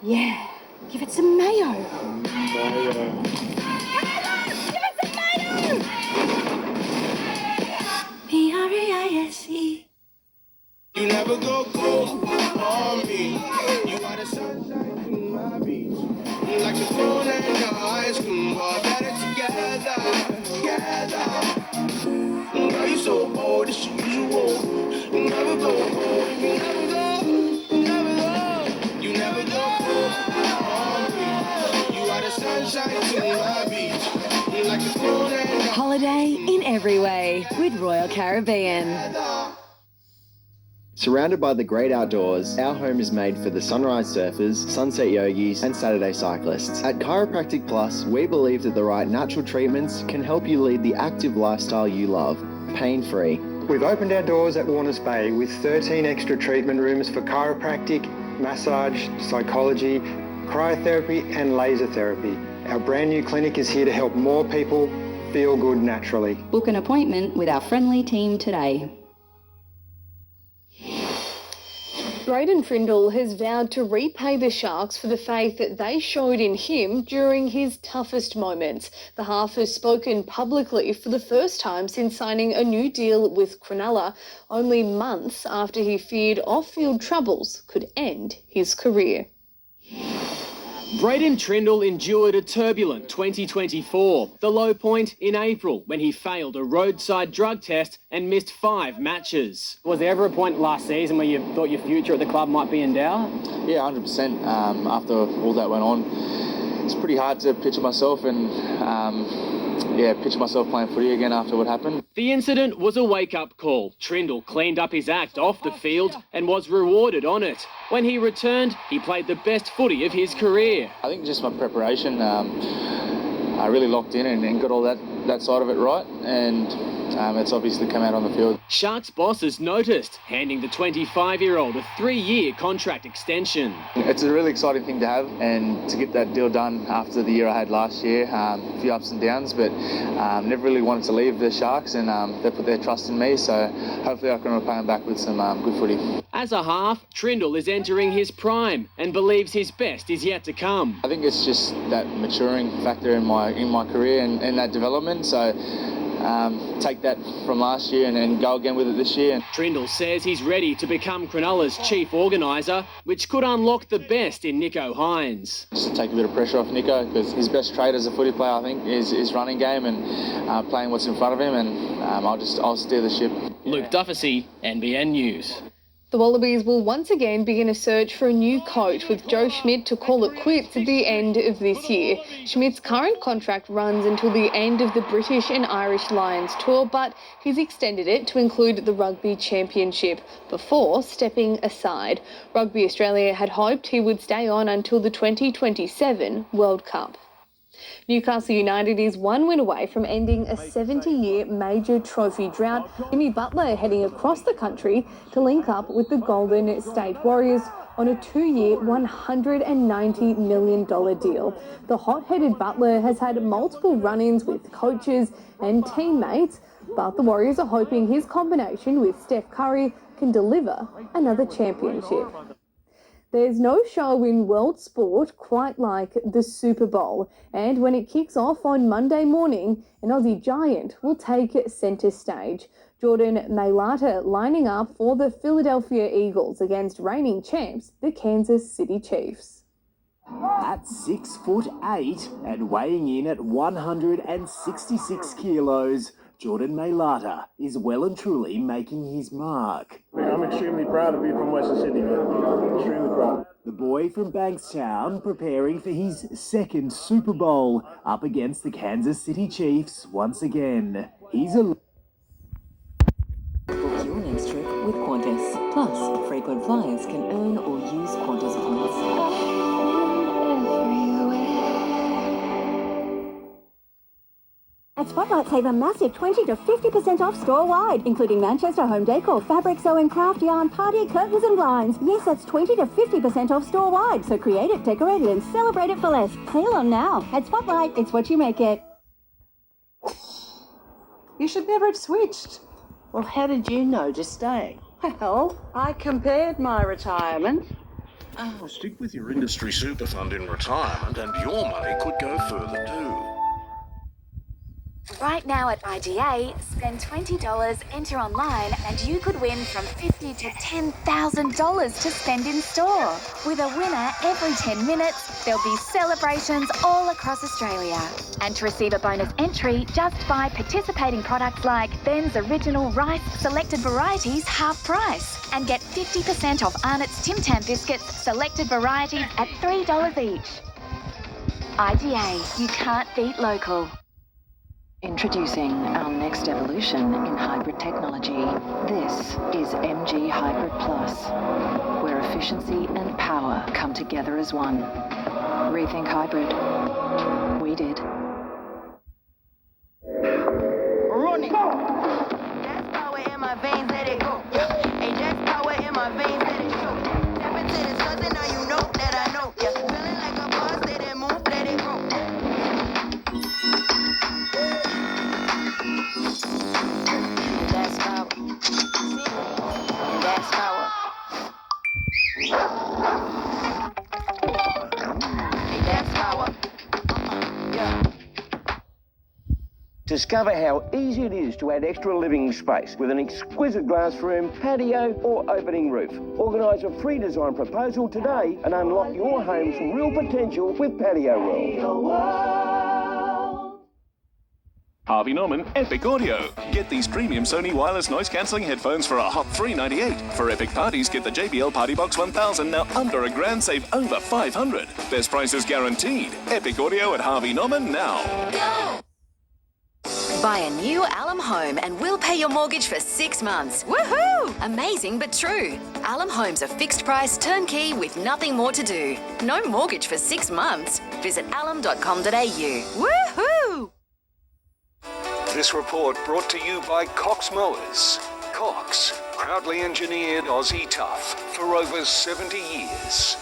Yeah, give it some mayo. Mayo. Give it some mayo! P-R-E-I-S-E. You never go cold on me. You are the sunshine in my beach. Like the phone and the ice cream, all better together. Girl, you so bold, it's usual. You never go home, you never go on me. You are the sunshine to my beach. Like the phone and the Holiday in every way with Royal Caribbean. Surrounded by the great outdoors, our home is made for the sunrise surfers, sunset yogis, and Saturday cyclists. At Chiropractic Plus, we believe that the right natural treatments can help you lead the active lifestyle you love, pain-free. We've opened our doors at Warners Bay with 13 extra treatment rooms for chiropractic, massage, psychology, cryotherapy, and laser therapy. Our brand new clinic is here to help more people feel good naturally. Book an appointment with our friendly team today. Braden Trindle has vowed to repay the Sharks for the faith that they showed in him during his toughest moments. The half has spoken publicly for the first time since signing a new deal with Cronulla, only months after he feared off-field troubles could end his career. Braden Trindle endured a turbulent 2024, the low point in April when he failed a roadside drug test and missed 5 matches. Was there ever a point last season where you thought your future at the club might be in doubt? Yeah, 100%. After all that went on, it's pretty hard to picture myself and picture myself playing footy again after what happened. The incident was a wake-up call. Trindle cleaned up his act off the field and was rewarded on it. When he returned, he played the best footy of his career. I think just my preparation, I really locked in and got all that side of it right, and it's obviously come out on the field. Sharks bosses noticed, handing the 25-year-old a 3-year contract extension. It's a really exciting thing to have, and to get that deal done after the year I had last year, a few ups and downs, but never really wanted to leave the Sharks, and they put their trust in me, so hopefully I can repay them back with some good footy. As a half, Trindle is entering his prime and believes his best is yet to come. I think it's just that maturing factor in my career and that development, so take that from last year and go again with it this year. Trindle says he's ready to become Cronulla's chief organiser, which could unlock the best in Nico Hines. Just to take a bit of pressure off Nico, because his best trait as a footy player, I think, is running game and playing what's in front of him, and I'll steer the ship. Luke Dufficy, NBN News. The Wallabies will once again begin a search for a new coach, with Joe Schmidt to call it quits at the end of this year. Schmidt's current contract runs until the end of the British and Irish Lions tour, but he's extended it to include the Rugby Championship before stepping aside. Rugby Australia had hoped he would stay on until the 2027 World Cup. Newcastle United is 1 win away from ending a 70-year major trophy drought. Jimmy Butler heading across the country to link up with the Golden State Warriors on a 2-year, $190 million deal. The hot-headed Butler has had multiple run-ins with coaches and teammates, but the Warriors are hoping his combination with Steph Curry can deliver another championship. There's no show in world sport quite like the Super Bowl, and when it kicks off on Monday morning, an Aussie giant will take centre stage. Jordan Mailata lining up for the Philadelphia Eagles against reigning champs, the Kansas City Chiefs. At 6'8" and weighing in at 166 kilos, Jordan Mailata is well and truly making his mark. I'm extremely proud to be from Western Sydney, man. Extremely proud. The boy from Bankstown preparing for his second Super Bowl up against the Kansas City Chiefs once again. He's a... Book your next trip with Qantas. Plus, frequent flyers can earn or use Qantas points. At Spotlight, save a massive 20 to 50% off store-wide, including Manchester home decor, fabric, sewing, craft, yarn, party, curtains and blinds. Yes, that's 20 to 50% off store-wide, so create it, decorate it and celebrate it for less. Sale on now. At Spotlight, it's what you make it. You should never have switched. Well, how did you know to stay? Well, I compared my retirement. Oh, stick with your industry super fund in retirement and your money could go further too. Right now at IGA, spend $20, enter online, and you could win from $50,000 to $10,000 to spend in store. With a winner every 10 minutes, there'll be celebrations all across Australia. And to receive a bonus entry, just buy participating products like Ben's Original Rice Selected Varieties half price, and get 50% off Arnott's Tim Tam Biscuits Selected Varieties at $3 each. IGA, you can't beat local. Introducing our next evolution in hybrid technology. This is MG Hybrid Plus, where efficiency and power come together as one. Rethink hybrid. We did. Run it! That's power in my veins, let it go. Hey, that's power in my veins, let it show. Step into this cousin, now you know that I know. Feeling like a boss, let it move, let it grow. That's power. That's power. Discover how easy it is to add extra living space with an exquisite glass room, patio or opening roof. Organise a free design proposal today and unlock your home's real potential with Patio World. Harvey Norman Epic Audio. Get these premium Sony wireless noise-cancelling headphones for a hot $398. For epic parties, get the JBL Party Box 1000, now under $1,000, save over $500. Best prices guaranteed. Epic Audio at Harvey Norman now. Go! Buy a new Alum home and we'll pay your mortgage for 6 months. Woohoo! Amazing but true. Alum homes are fixed price, turnkey with nothing more to do. No mortgage for 6 months. Visit alum.com.au. Woohoo! This report brought to you by Cox Mowers. Cox, proudly engineered Aussie tough for over 70 years.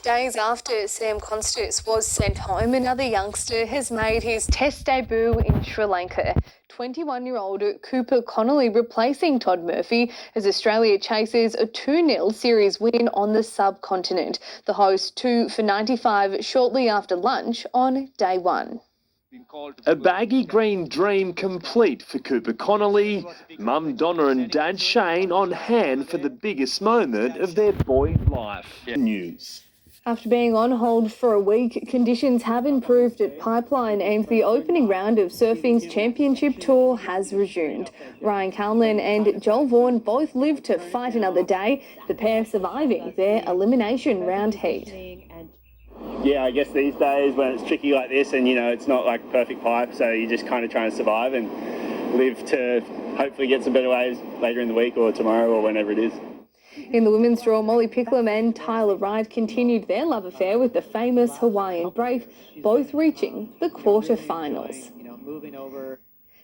Days after Sam Constas was sent home, another youngster has made his Test debut in Sri Lanka. 21-year-old Cooper Connolly replacing Todd Murphy as Australia chases a 2-0 series win on the subcontinent. The host 2 for 95 shortly after lunch on day 1. A baggy green dream complete for Cooper Connolly, Mum Donna and Dad Shane on hand for the biggest moment of their boy's life. News. After being on hold for a week, conditions have improved at Pipeline and the opening round of surfing's championship tour has resumed. Ryan Callan and Joel Vaughan both lived to fight another day, the pair surviving their elimination round heat. Yeah, I guess these days when it's tricky like this and, it's not like perfect pipe, so you're just kind of trying to survive and live to hopefully get some better waves later in the week or tomorrow or whenever it is. In the women's draw, Molly Picklum and Tyler Wright continued their love affair with the famous Hawaiian Brave, both reaching the quarterfinals.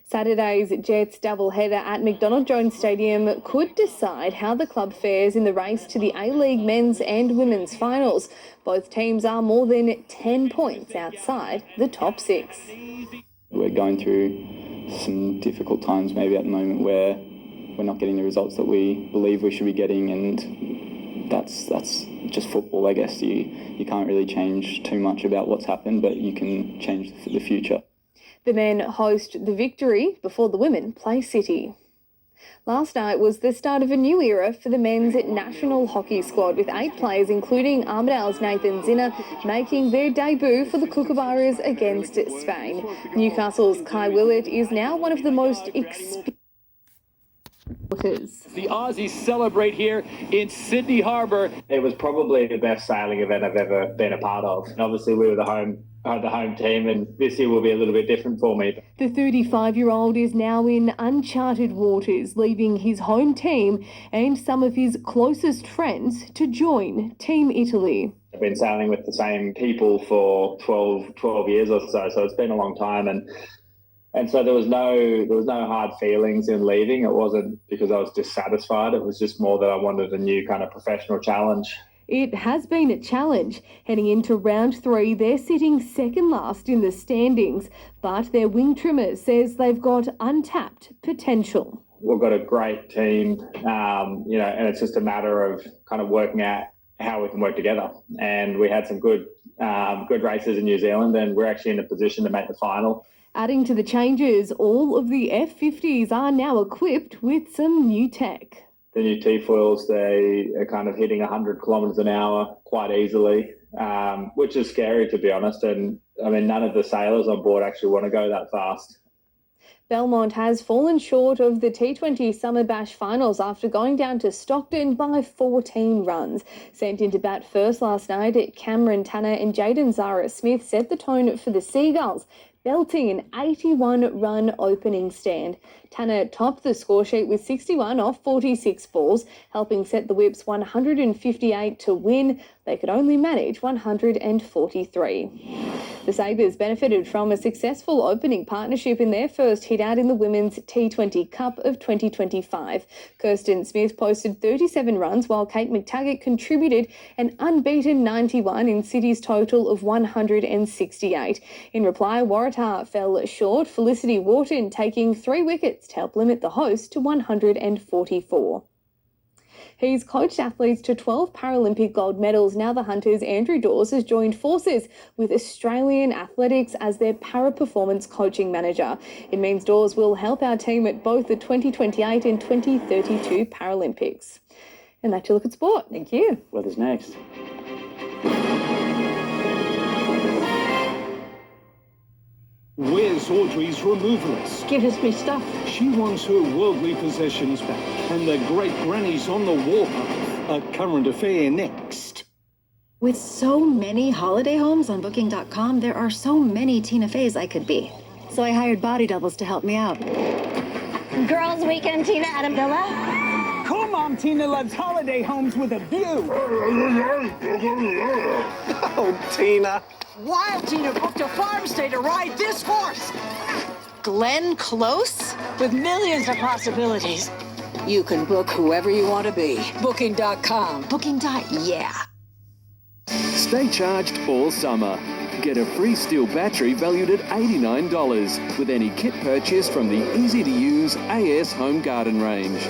Saturday's Jets doubleheader at McDonald Jones Stadium could decide how the club fares in the race to the A-League men's and women's finals. Both teams are more than 10 points outside the top 6. We're going through some difficult times maybe at the moment where we're not getting the results that we believe we should be getting, and that's just football, I guess. You can't really change too much about what's happened, but you can change the future. The men host the Victory before the women play City. Last night was the start of a new era for the men's national hockey squad, with 8 players, including Armadale's Nathan Zinner, making their debut for the Kookaburras against Spain. Newcastle's Kai Willett is now one of the most experienced. The Aussies celebrate here in Sydney Harbour. It was probably the best sailing event I've ever been a part of. And obviously we were the home team, and this year will be a little bit different for me. The 35-year-old is now in uncharted waters, leaving his home team and some of his closest friends to join Team Italy. I've been sailing with the same people for 12 years or so it's been a long time, and so there was no hard feelings in leaving. It wasn't because I was dissatisfied. It was just more that I wanted a new kind of professional challenge. It has been a challenge. Heading into round 3, they're sitting second last in the standings, but their wing trimmer says they've got untapped potential. We've got a great team, and it's just a matter of kind of working out how we can work together. And we had some good races in New Zealand, and we're actually in a position to make the final. Adding to the changes, all of the F50s are now equipped with some new tech. The new T-foils, they are kind of hitting 100 kilometres an hour quite easily, which is scary, to be honest. And I mean, none of the sailors on board actually want to go that fast. Belmont has fallen short of the T20 Summer Bash finals after going down to Stockton by 14 runs. Sent into bat first last night, Cameron Tanner and Jaden Zara Smith set the tone for the Seagulls, belting an 81-run opening stand. Tanner topped the score sheet with 61 off 46 balls, helping set the Whips 158 to win. They could only manage 143. The Sabres benefited from a successful opening partnership in their first hit out in the Women's T20 Cup of 2025. Kirsten Smith posted 37 runs, while Kate McTaggart contributed an unbeaten 91 in City's total of 168. In reply, Waratah fell short, Felicity Wharton taking 3 wickets to help limit the host to 144. He's coached athletes to 12 Paralympic gold medals. Now the Hunters' Andrew Dawes has joined forces with Australian Athletics as their para-performance coaching manager. It means Dawes will help our team at both the 2028 and 2032 Paralympics. And that's your look at sport. Thank you. Weather's next. Where's Audrey's removalist? Give us me stuff. She wants her worldly possessions back, and the great granny's on the warpath. A current affair next. With so many holiday homes on Booking.com, there are so many Tina Feys I could be. So I hired body doubles to help me out. Girls' weekend, Tina at a villa. Cool Mom Tina loves holiday homes with a view. Oh, Tina. Wild Tina booked a farm stay to ride this horse. Glenn Close? With millions of possibilities. You can book whoever you want to be. Booking.com. Yeah. Stay charged all summer. Get a free steel battery valued at $89 with any kit purchase from the easy-to-use AS Home Garden range.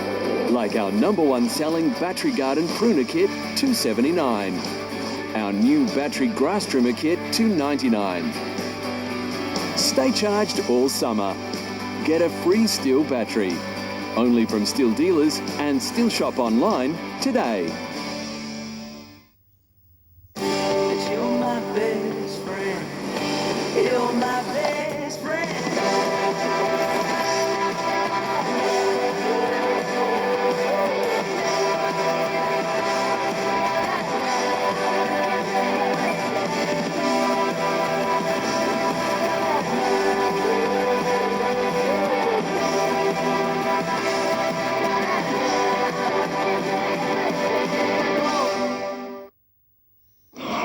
Like our #1 selling Battery Garden Pruner Kit, $279. Our new battery grass trimmer kit, $299. Stay charged all summer. Get a free steel battery. Only from Steel Dealers and Steel Shop online today. You're my best friend. You're my best friend.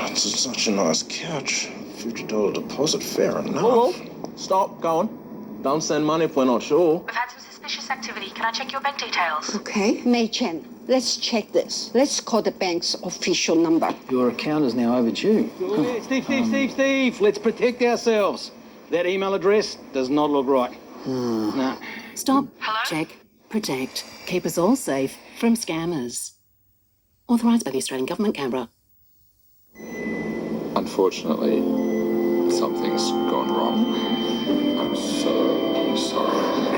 It's such a nice couch. $50 deposit, fair enough. Whoa. Stop, go on. Don't send money if we're not sure. We've had some suspicious activity. Can I check your bank details? Okay, Mei Chen, let's check this. Let's call the bank's official number. Your account is now overdue. Steve, let's protect ourselves. That email address does not look right. No. Stop. Hello? Check. Protect. Keep us all safe from scammers. Authorised by the Australian Government, Canberra. Unfortunately, something's gone wrong. I'm so sorry.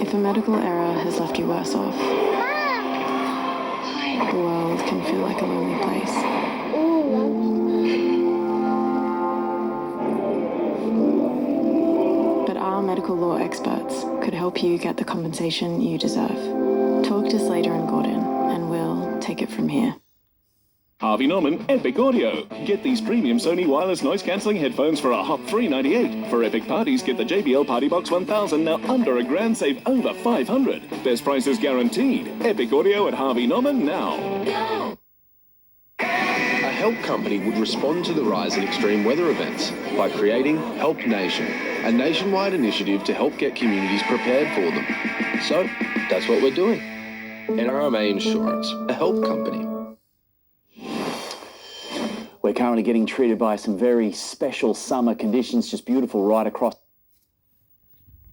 If a medical error has left you worse off, the world can feel like a lonely place. But our medical law experts could help you get the compensation you deserve. Talk to Slater and Gordon, and we'll take it from here. Harvey Norman, Epic Audio. Get these premium Sony wireless noise-cancelling headphones for a hot $398. For epic parties, get the JBL Party Box 1000, now under $1,000, save over $500. Best prices guaranteed. Epic Audio at Harvey Norman now. A help company would respond to the rise in extreme weather events by creating Help Nation, a nationwide initiative to help get communities prepared for them. So, that's what we're doing. NRMA Insurance, a help company. We're currently getting treated by some very special summer conditions, just beautiful right across.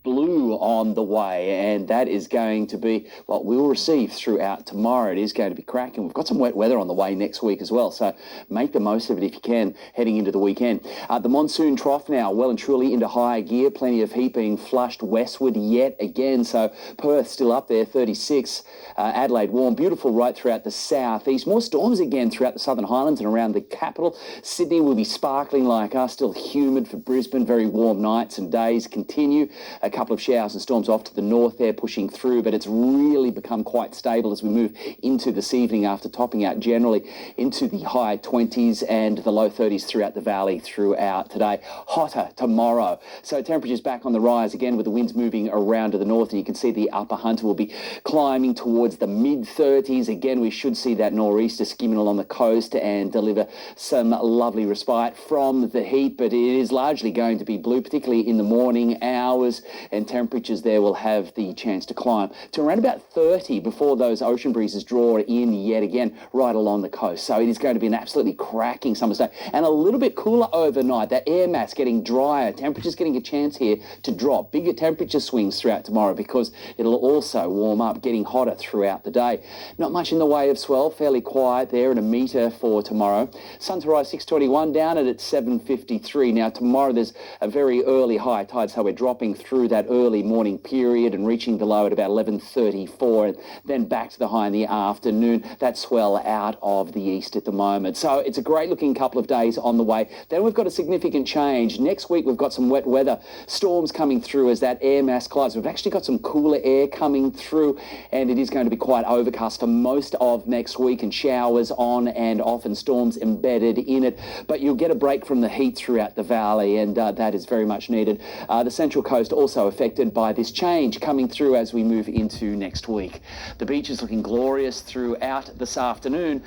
Blue on the way, and that is going to be what we'll receive throughout tomorrow. It is going to be cracking. We've got some wet weather on the way next week as well, so make the most of it if you can heading into the weekend. The monsoon trough now well and truly into higher gear. Plenty of heat being flushed westward yet again, so Perth still up there, 36. Adelaide warm, beautiful right throughout the southeast. More storms again throughout the Southern Highlands and around the capital. Sydney will be sparkling like us, still humid for Brisbane. Very warm nights and days continue. A couple of showers and storms off to the north there pushing through, but it's really become quite stable as we move into this evening after topping out generally into the high 20s and the low 30s throughout the valley throughout today. Hotter tomorrow. So temperatures back on the rise again with the winds moving around to the north, and you can see the upper Hunter will be climbing towards the mid-30s. Again, we should see that nor'easter skimming along the coast and deliver some lovely respite from the heat, but it is largely going to be blue, particularly in the morning hours. and temperatures there will have the chance to climb to around about 30 before those ocean breezes draw in yet again right along the coast. So it is going to be an absolutely cracking summer's day, and a little bit cooler overnight. That air mass getting drier, temperatures getting a chance here to drop. Bigger temperature swings throughout tomorrow because it'll also warm up, getting hotter throughout the day. Not much in the way of swell, fairly quiet there at a metre for tomorrow. Sun to rise 6:21, down at 7:53. Now tomorrow there's a very early high tide, so we're dropping through that early morning period and reaching the low at about 11:34, and then back to the high in the afternoon. That swell out of the east at the moment. So it's a great looking couple of days on the way. Then we've got a significant change. Next week we've got some wet weather, storms coming through as that air mass glides. We've actually got some cooler air coming through, and it is going to be quite overcast for most of next week, and showers on and off and storms embedded in it. But you'll get a break from the heat throughout the valley, and that is very much needed. The Central Coast also affected by this change coming through as we move into next week. The beach is looking glorious throughout this afternoon.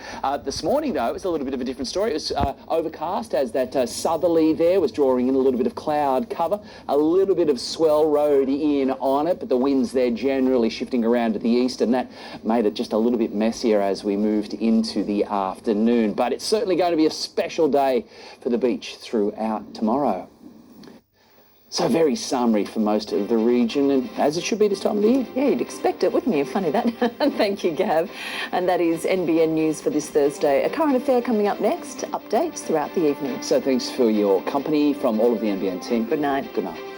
This morning, though, it was a little bit of a different story. It was overcast as that southerly there was drawing in a little bit of cloud cover. A little bit of swell rode in on it, but the winds there generally shifting around to the east, and that made it just a little bit messier as we moved into the afternoon. But it's certainly going to be a special day for the beach throughout tomorrow. So very summery for most of the region, and as it should be this time of the year. Yeah, you'd expect it, wouldn't you? Funny that. Thank you, Gav. And that is NBN News for this Thursday. A current affair coming up next, updates throughout the evening. So thanks for your company from all of the NBN team. Good night. Good night.